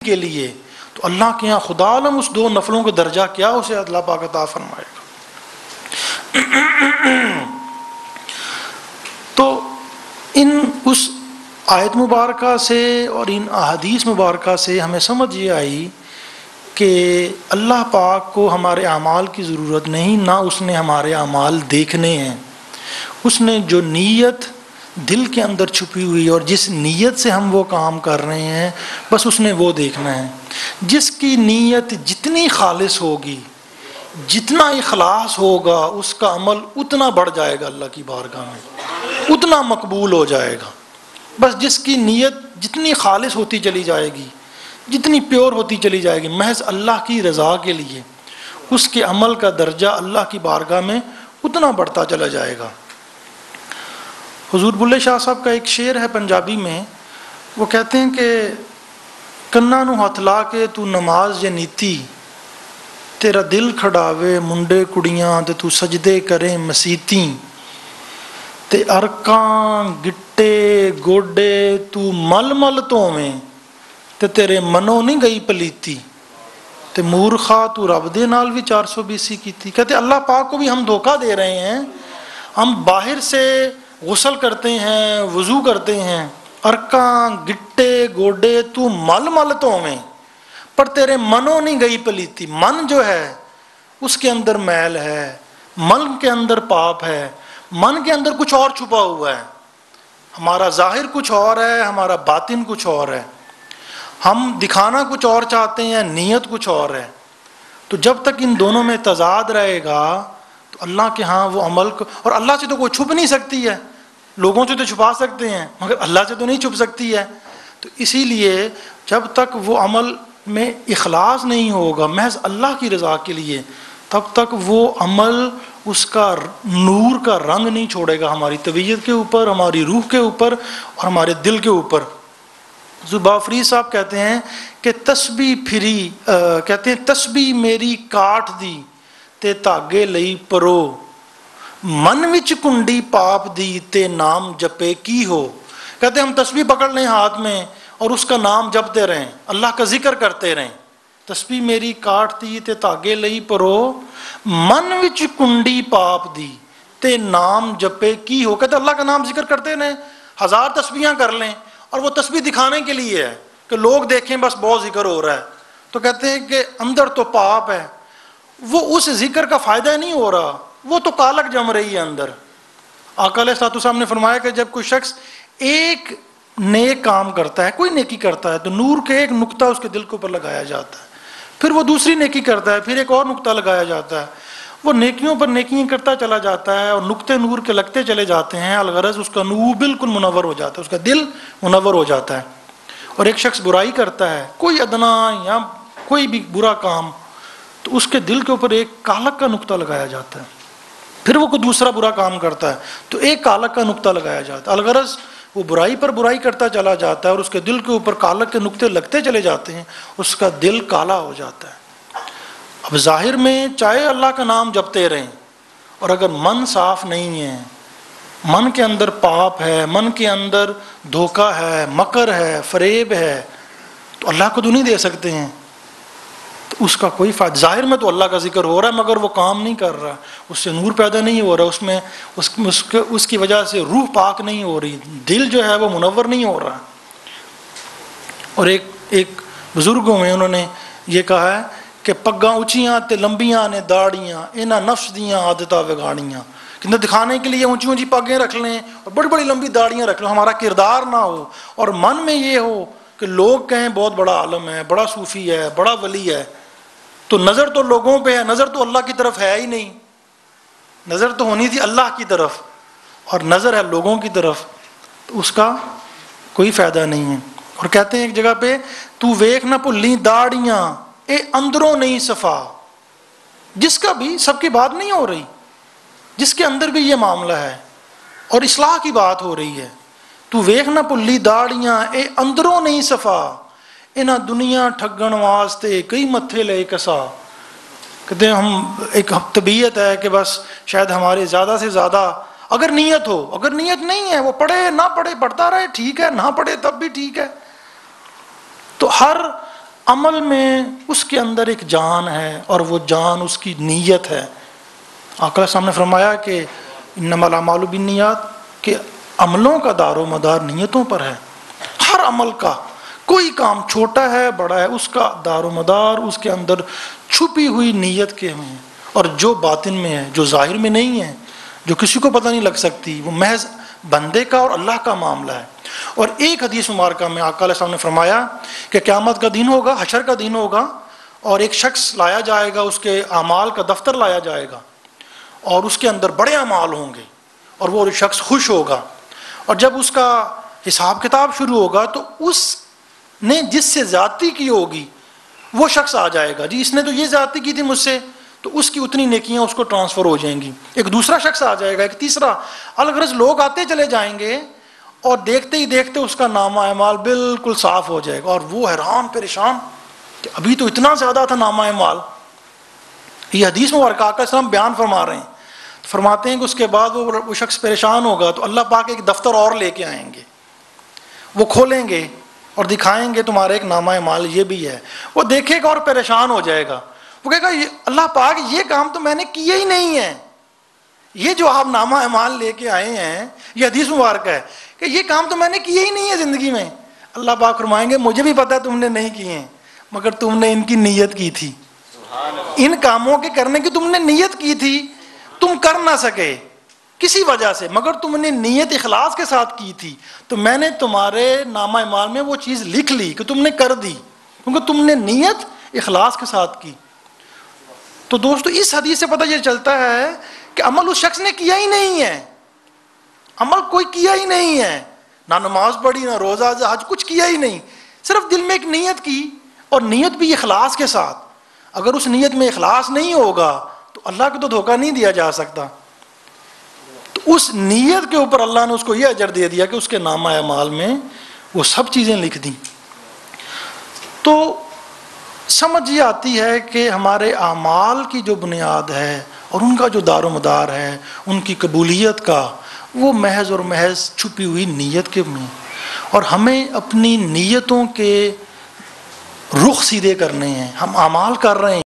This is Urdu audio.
کے لیے، تو اللہ کے یہاں خدا عالم اس 2 نفلوں کا درجہ کیا اسے اللہ پاک عطا فرمائے گا۔ تو اس آیت مبارکہ سے اور ان احادیث مبارکہ سے ہمیں سمجھ یہ آئی کہ اللہ پاک کو ہمارے اعمال کی ضرورت نہیں، نہ اس نے ہمارے اعمال دیکھنے ہیں۔ اس نے جو نیت دل کے اندر چھپی ہوئی اور جس نیت سے ہم وہ کام کر رہے ہیں، بس اس نے وہ دیکھنا ہے۔ جس کی نیت جتنی خالص ہوگی، جتنا اخلاص ہوگا، اس کا عمل اتنا بڑھ جائے گا اللہ کی بارگاہ میں، اتنا مقبول ہو جائے گا۔ بس جس کی نیت جتنی خالص ہوتی چلی جائے گی، جتنی پیور ہوتی چلی جائے گی محض اللہ کی رضا کے لیے، اس کے عمل کا درجہ اللہ کی بارگاہ میں اتنا بڑھتا چلا جائے گا۔ حضور بلے شاہ صاحب کا ایک شعر ہے پنجابی میں، وہ کہتے ہیں کہ کناں نو ہتھ لا کے تو نماز جے نیتی، تیرا دل کھڑاوے منڈے کڑیاں تے تو سجدے کریں مسیتیں، تے ارکاں گٹے گوڈے تو مل مل توویں، تے تیرے منوں نہیں گئی پلیتی، تے مورخا تو رب دے نال بھی 420 کیتی۔ کہتے اللہ پاک کو بھی ہم دھوکہ دے رہے ہیں، ہم باہر سے غسل کرتے ہیں، وضو کرتے ہیں، ارکاں گٹے گوڈے تو مل مل توویں، پر تیرے منوں نہیں گئی پلیتی۔ من جو ہے اس کے اندر میل ہے، من کے اندر پاپ ہے، من کے اندر کچھ اور چھپا ہوا ہے، ہمارا ظاہر کچھ اور ہے، ہمارا باطن کچھ اور ہے، ہم دکھانا کچھ اور چاہتے ہیں، نیت کچھ اور ہے۔ تو جب تک ان دونوں میں تضاد رہے گا تو اللہ کے ہاں وہ عمل اور اللہ سے تو کوئی چھپ نہیں سکتی ہے، لوگوں سے تو چھپا سکتے ہیں مگر اللہ سے تو نہیں چھپ سکتی ہے۔ تو اسی لیے جب تک وہ عمل میں اخلاص نہیں ہوگا محض اللہ کی رضا کے لیے، تب تک وہ عمل اس کا نور کا رنگ نہیں چھوڑے گا ہماری طبیعت کے اوپر، ہماری روح کے اوپر اور ہمارے دل کے اوپر۔ زبا فرید صاحب کہتے ہیں کہ تسبیح پھری، کہتے ہیں تسبیح میری کاٹ دی تے تاگے لئی پرو، من وچ کنڈی پاپ دی تے نام جپے کی ہو۔ کہتے ہیں ہم تسبیح پکڑ لیں ہاتھ میں اور اس کا نام جپتے رہیں، اللہ کا ذکر کرتے رہیں۔ تسبیح میری کاٹ دی تے تاگے لئی پرو، من وچ کنڈی پاپ دی تے نام جپے کی ہو۔ کہتے ہیں اللہ کا نام ذکر کرتے رہیں، 1000 تسبیحاں کر لیں اور وہ تسبیح دکھانے کے لیے ہے کہ لوگ دیکھیں بس بہت ذکر ہو رہا ہے، تو کہتے ہیں کہ اندر تو پاپ ہے، وہ اس ذکر کا فائدہ نہیں ہو رہا، وہ تو کالک جم رہی ہے اندر۔ آقا علیہ الصلوۃ والسلام نے فرمایا کہ جب کوئی شخص ایک نیک کام کرتا ہے، کوئی نیکی کرتا ہے، تو نور کے ایک نقطہ اس کے دل کے اوپر لگایا جاتا ہے، پھر وہ دوسری نیکی کرتا ہے، پھر ایک اور نقطہ لگایا جاتا ہے، وہ نیکیوں پر نیکیاں کرتا چلا جاتا ہے اور نقطے نور کے لگتے چلے جاتے ہیں، الغرض اس کا نور بالکل منور ہو جاتا ہے، اس کا دل منور ہو جاتا ہے۔ اور ایک شخص برائی کرتا ہے، کوئی ادنا یا کوئی بھی برا کام، تو اس کے دل کے اوپر ایک کالک کا نقطہ لگایا جاتا ہے، پھر وہ کوئی دوسرا برا کام کرتا ہے تو ایک کالک کا نقطہ لگایا جاتا ہے، الغرض وہ برائی پر برائی کرتا چلا جاتا ہے اور اس کے دل کے اوپر کالک کے نقطے لگتے چلے جاتے ہیں، اس کا دل کالا ہو جاتا ہے۔ اب ظاہر میں چاہے اللہ کا نام جپتے رہیں اور اگر من صاف نہیں ہے، من کے اندر پاپ ہے، من کے اندر دھوکہ ہے، مکر ہے، فریب ہے، تو اللہ کو تو نہیں دے سکتے ہیں، تو اس کا کوئی فائدہ۔ ظاہر میں تو اللہ کا ذکر ہو رہا ہے مگر وہ کام نہیں کر رہا، اس سے نور پیدا نہیں ہو رہا، اس میں اس کی وجہ سے روح پاک نہیں ہو رہی، دل جو ہے وہ منور نہیں ہو رہا۔ اور ایک بزرگوں میں انہوں نے یہ کہا ہے کہ پگاں اونچیاں تے لمبیاں نے داڑیاں، انہاں نفس دیاں عادتاں وگاڑیاں۔ کہ دکھانے کے لیے اونچی اونچی پگیں رکھ لیں اور بڑی بڑی لمبی داڑیاں رکھ لیں، ہمارا کردار نہ ہو اور من میں یہ ہو کہ لوگ کہیں بہت بڑا عالم ہے، بڑا صوفی ہے، بڑا ولی ہے، تو نظر تو لوگوں پہ ہے، نظر تو اللہ کی طرف ہے ہی نہیں، نظر تو ہونی تھی اللہ کی طرف اور نظر ہے لوگوں کی طرف، تو اس کا کوئی فائدہ نہیں ہے۔ اور کہتے ہیں ایک جگہ پہ تو ویکھ نہ بھلی داڑیاں اے اندروں نہیں صفا، جس کا بھی سب کی بات نہیں ہو رہی، جس کے اندر بھی یہ معاملہ ہے اور اصلاح کی بات ہو رہی ہے، تو ویکھ نہ بھلی داڑیاں اے اندروں نہیں صفا، انہاں دنیا ٹھگن واسطے کئی متھے لے کسا۔ کہتے ہیں ہم ایک طبیعت ہے کہ بس شاید ہمارے زیادہ سے زیادہ اگر نیت ہو، اگر نیت نہیں ہے وہ پڑھے نہ پڑھے، پڑھتا رہے ٹھیک ہے، نہ پڑھے تب بھی ٹھیک ہے، تو ہر عمل میں اس کے اندر ایک جان ہے اور وہ جان اس کی نیت ہے۔ آقا علیہ السلام نے فرمایا کہ انما الاعمال بالنیات، کہ عملوں کا دار و مدار نیتوں پر ہے۔ ہر عمل کا، کوئی کام چھوٹا ہے بڑا ہے، اس کا دار و مدار اس کے اندر چھپی ہوئی نیت کے میں ہے، اور جو باطن میں ہے، جو ظاہر میں نہیں ہے، جو کسی کو پتہ نہیں لگ سکتی، وہ محض بندے کا اور اللہ کا معاملہ ہے۔ اور ایک حدیث مبارکہ میں آقا علیہ السلام نے فرمایا کہ قیامت کا دن ہوگا، حشر کا دن ہوگا، اور ایک شخص لایا جائے گا، اس کے اعمال کا دفتر لایا جائے گا، اور اس کے اندر بڑے اعمال ہوں گے، اور وہ شخص خوش ہوگا، اور جب اس کا حساب کتاب شروع ہوگا تو اس نے جس سے زیادتی کی ہوگی وہ شخص آ جائے گا، جی اس نے تو یہ زیادتی کی تھی مجھ سے، تو اس کی اتنی نیکیاں اس کو ٹرانسفر ہو جائیں گی۔ ایک دوسرا شخص آ جائے گا، ایک تیسرا، الغرض لوگ آتے چلے جائیں گے، اور دیکھتے ہی دیکھتے اس کا نامہ اعمال بالکل صاف ہو جائے گا، اور وہ حیران پریشان کہ ابھی تو اتنا زیادہ تھا نامہ اعمال۔ یہ حدیث مبارکہ آقا علیہ السلام بیان فرما رہے ہیں، فرماتے ہیں کہ اس کے بعد وہ شخص پریشان ہوگا تو اللہ پاک ایک دفتر اور لے کے آئیں گے، وہ کھولیں گے اور دکھائیں گے تمہارے ایک نامہ اعمال یہ بھی ہے۔ وہ دیکھے گا اور پریشان ہو جائے گا، وہ کہے گا اللہ پاک یہ کام تو میں نے کیا ہی نہیں ہے، یہ جو آپ نامہ اعمال لے کے آئے ہیں، یہ حدیث مبارکہ ہے کہ یہ کام تو میں نے کیا ہی نہیں ہے زندگی میں۔ اللہ پاک فرمائیں گے مجھے بھی پتا تم نے نہیں کیے ہیں، مگر تم نے ان کی نیت کی تھی، ان کاموں کے کرنے کی تم نے نیت کی تھی، تم کر نہ سکے کسی وجہ سے، مگر تم نے نیت اخلاص کے ساتھ کی تھی، تو میں نے تمہارے نامہ اعمال میں وہ چیز لکھ لی کہ تم نے کر دی، کیونکہ تم نے نیت اخلاص کے ساتھ کی۔ تو دوستو اس حدیث سے پتہ یہ چلتا ہے کہ عمل اس شخص نے کیا ہی نہیں ہے، عمل کوئی کیا ہی نہیں ہے، نہ نماز پڑھی، نہ روزہ حج، کچھ کیا ہی نہیں، صرف دل میں ایک نیت کی، اور نیت بھی اخلاص کے ساتھ۔ اگر اس نیت میں اخلاص نہیں ہوگا تو اللہ کو تو دھوکہ نہیں دیا جا سکتا۔ تو اس نیت کے اوپر اللہ نے اس کو یہ اجر دے دیا کہ اس کے نامہ اعمال میں وہ سب چیزیں لکھ دیں۔ تو سمجھ یہ آتی ہے کہ ہمارے اعمال کی جو بنیاد ہے اور ان کا جو دار و مدار ہے، ان کی قبولیت کا، وہ محض اور محض چھپی ہوئی نیت کے میں، اور ہمیں اپنی نیتوں کے رخ سیدھے کرنے ہیں۔ ہم اعمال کر رہے ہیں